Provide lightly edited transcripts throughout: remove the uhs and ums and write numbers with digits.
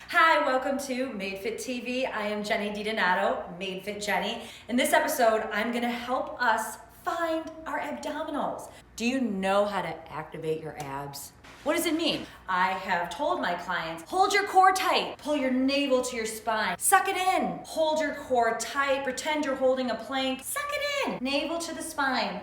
Hi, welcome to Made Fit TV. I am Jenny DiDonato, Made Fit Jenny. In this episode, I'm gonna help us find our abdominals. Do you know how to activate your abs? What does it mean? I have told my clients, hold your core tight, pull your navel to your spine, suck it in, hold your core tight, pretend you're holding a plank, suck it in, navel to the spine.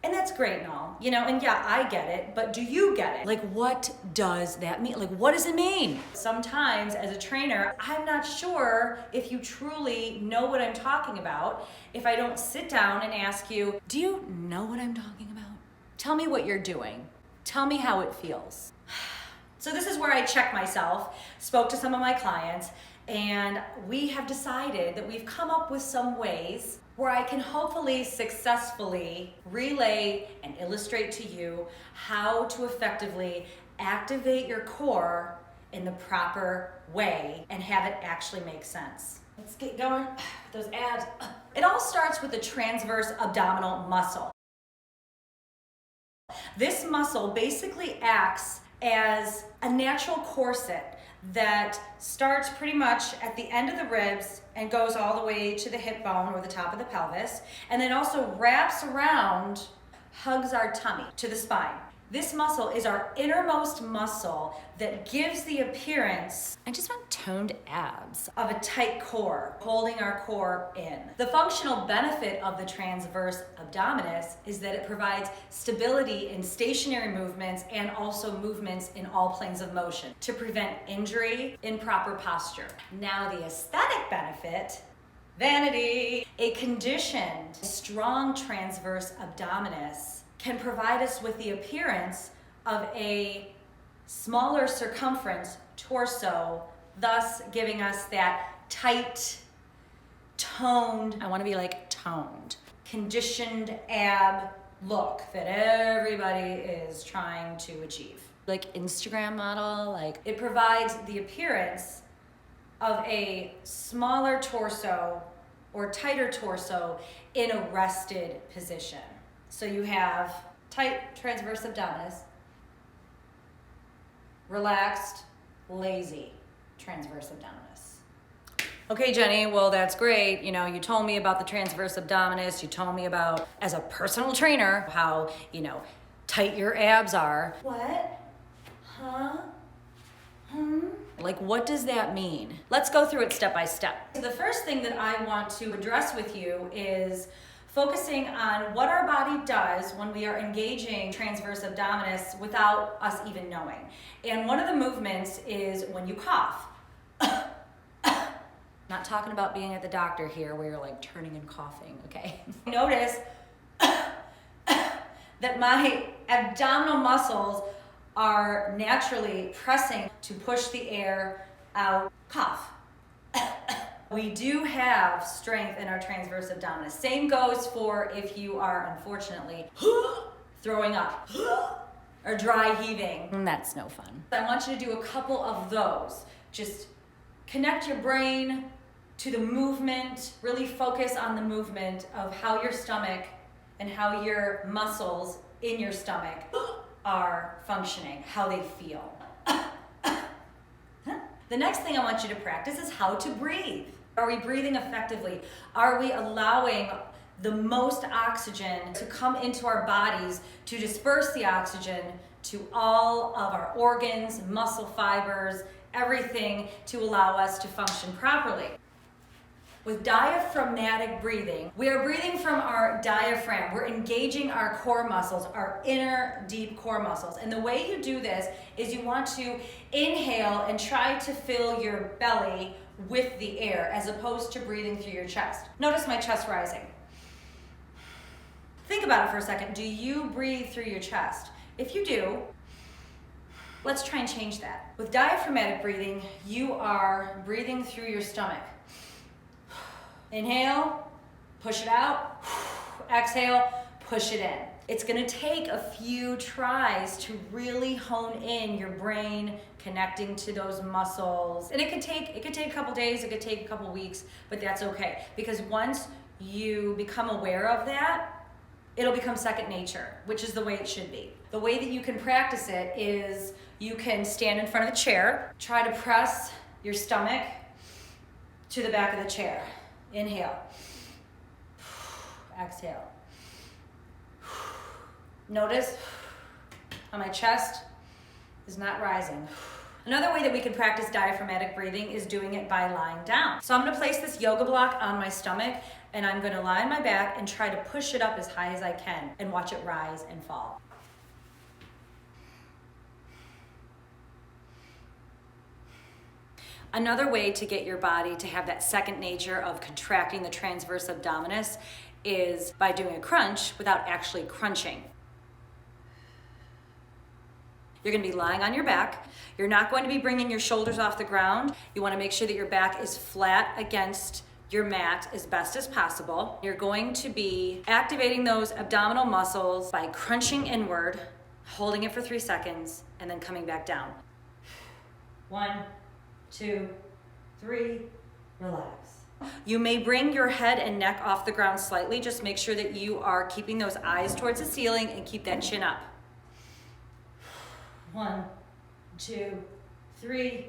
And that's great and all, and yeah, I get it, but do you get it? Like, what does that mean? Like, what does it mean? Sometimes as a trainer, I'm not sure if you truly know what I'm talking about if I don't sit down and ask you, do you know what I'm talking about? Tell me what you're doing. Tell me how it feels. So this is where I check myself, spoke to some of my clients, and we have decided that we've come up with some ways where I can hopefully successfully relay and illustrate to you how to effectively activate your core in the proper way and have it actually make sense. Let's get going. Those abs. It all starts with the transverse abdominal muscle. This muscle basically acts as a natural corset that starts pretty much at the end of the ribs and goes all the way to the hip bone or the top of the pelvis, and then also wraps around, hugs our tummy to the spine. This muscle is our innermost muscle that gives the appearance, I just want toned abs, of a tight core, holding our core in. The functional benefit of the transverse abdominis is that it provides stability in stationary movements and also movements in all planes of motion to prevent injury in proper posture. Now the aesthetic benefit, vanity. A conditioned, strong transverse abdominis can provide us with the appearance of a smaller circumference torso, thus giving us that tight, toned, I want to be like toned, conditioned ab look that everybody is trying to achieve. Like Instagram model, like it provides the appearance of a smaller torso or tighter torso in a rested position. So you have tight transverse abdominis, relaxed, lazy transverse abdominis. Okay, Jenny, well, that's great. You told me about the transverse abdominis. You told me about, as a personal trainer, how, tight your abs are. What? Huh? Like, what does that mean? Let's go through it step by step. The first thing that I want to address with you is focusing on what our body does when we are engaging transverse abdominis without us even knowing. And one of the movements is when you cough. Not talking about being at the doctor here where you're like turning and coughing, okay? Notice that my abdominal muscles are naturally pressing to push the air out. Cough. We do have strength in our transverse abdominis. Same goes for if you are unfortunately throwing up or dry heaving. That's no fun. I want you to do a couple of those. Just connect your brain to the movement, really focus on the movement of how your stomach and how your muscles in your stomach are functioning, how they feel. The next thing I want you to practice is how to breathe. Are we breathing effectively? Are we allowing the most oxygen to come into our bodies to disperse the oxygen to all of our organs, muscle fibers, everything to allow us to function properly? With diaphragmatic breathing, we are breathing from our diaphragm. We're engaging our core muscles, our inner deep core muscles. And the way you do this is you want to inhale and try to fill your belly with the air as opposed to breathing through your chest. Notice my chest rising. Think about it for a second. Do you breathe through your chest? If you do, let's try and change that. With diaphragmatic breathing, you are breathing through your stomach. Inhale, push it out. Exhale, push it in. It's gonna take a few tries to really hone in your brain, connecting to those muscles. And it could take a couple days, it could take a couple weeks, but that's okay. Because once you become aware of that, it'll become second nature, which is the way it should be. The way that you can practice it is you can stand in front of the chair, try to press your stomach to the back of the chair. Inhale. Exhale. Notice how my chest is not rising. Another way that we can practice diaphragmatic breathing is doing it by lying down. So I'm gonna place this yoga block on my stomach and I'm gonna lie on my back and try to push it up as high as I can and watch it rise and fall. Another way to get your body to have that second nature of contracting the transverse abdominis is by doing a crunch without actually crunching. You're gonna be lying on your back. You're not going to be bringing your shoulders off the ground. You wanna make sure that your back is flat against your mat as best as possible. You're going to be activating those abdominal muscles by crunching inward, holding it for 3 seconds, and then coming back down. 1, 2, 3, relax. You may bring your head and neck off the ground slightly. Just make sure that you are keeping those eyes towards the ceiling and keep that chin up. 1, 2, 3,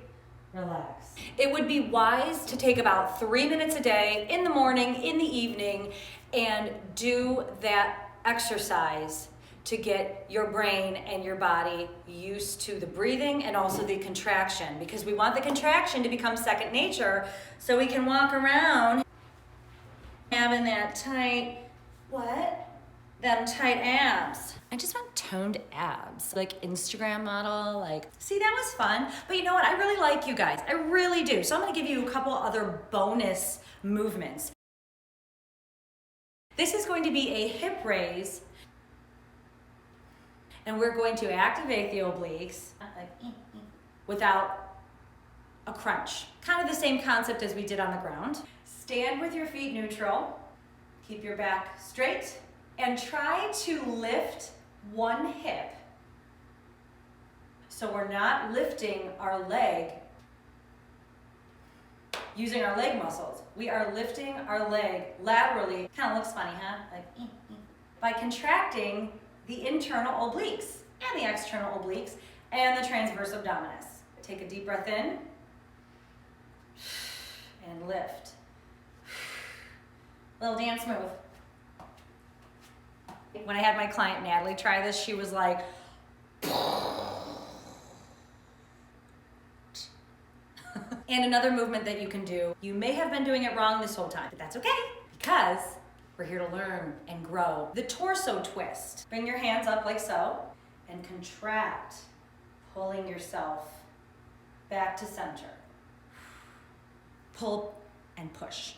relax. It would be wise to take about 3 minutes a day, in the morning, in the evening, and do that exercise to get your brain and your body used to the breathing and also the contraction, because we want the contraction to become second nature so we can walk around having that tight, them tight abs. I just want toned abs, like Instagram model, like, see, that was fun. But you know what? I really like you guys. I really do. So I'm gonna give you a couple other bonus movements. This is going to be a hip raise, and we're going to activate the obliques without a crunch. Kind of the same concept as we did on the ground. Stand with your feet neutral, keep your back straight, and try to lift one hip. So we're not lifting our leg using our leg muscles. We are lifting our leg laterally. Kind of looks funny, huh? Like, by contracting the internal obliques and the external obliques and the transverse abdominis. Take a deep breath in and lift. Little dance move. When I had my client Natalie try this, she was like, and another movement that you can do, you may have been doing it wrong this whole time, but that's okay, because we're here to learn and grow. The torso twist. Bring your hands up like so, and contract, pulling yourself back to center. Pull and push.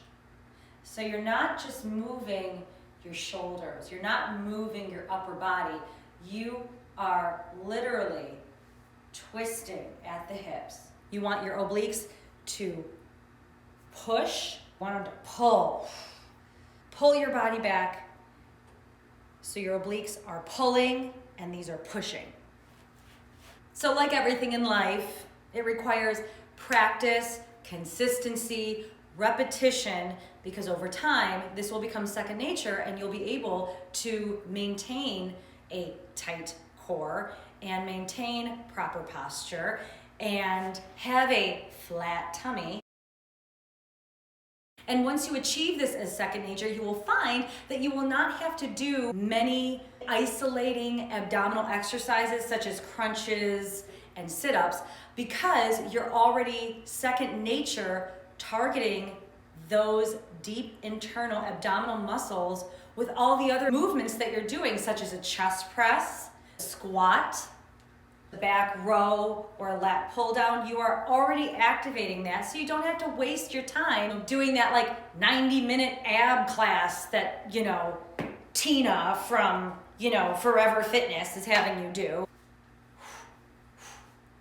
So you're not just moving your shoulders, you're not moving your upper body, you are literally twisting at the hips. You want your obliques to push, want them to pull. Pull your body back so your obliques are pulling and these are pushing. So like everything in life, it requires practice, consistency, repetition, because over time, this will become second nature and you'll be able to maintain a tight core and maintain proper posture and have a flat tummy. And once you achieve this as second nature, you will find that you will not have to do many isolating abdominal exercises such as crunches and sit-ups, because you're already second nature targeting those deep internal abdominal muscles with all the other movements that you're doing, such as a chest press, squat, back row, or a lat pull down. You are already activating that, so you don't have to waste your time doing that like 90-minute ab class that, you know, Tina from, you know, Forever Fitness is having you do.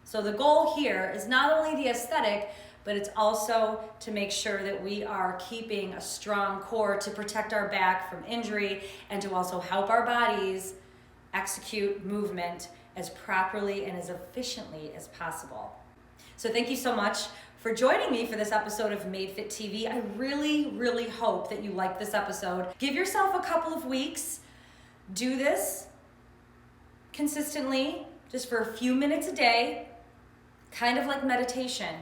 So the goal here is not only the aesthetic, but it's also to make sure that we are keeping a strong core to protect our back from injury and to also help our bodies execute movement as properly and as efficiently as possible. So thank you so much for joining me for this episode of Made Fit TV. I really, really hope that you liked this episode. Give yourself a couple of weeks. Do this consistently, just for a few minutes a day, kind of like meditation.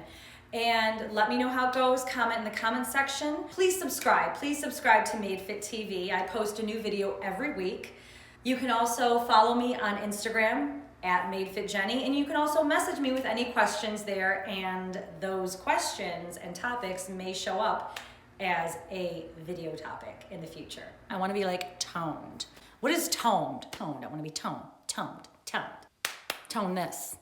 and let me know how it goes. Comment in the comment section. Please subscribe. Please subscribe to Made Fit TV. I post a new video every week. You can also follow me on Instagram at MadeFitJenny, and you can also message me with any questions there, and those questions and topics may show up as a video topic in the future. I want to be like toned. What is toned? Toned. I want to be toned. Toned. Toned. Tone this.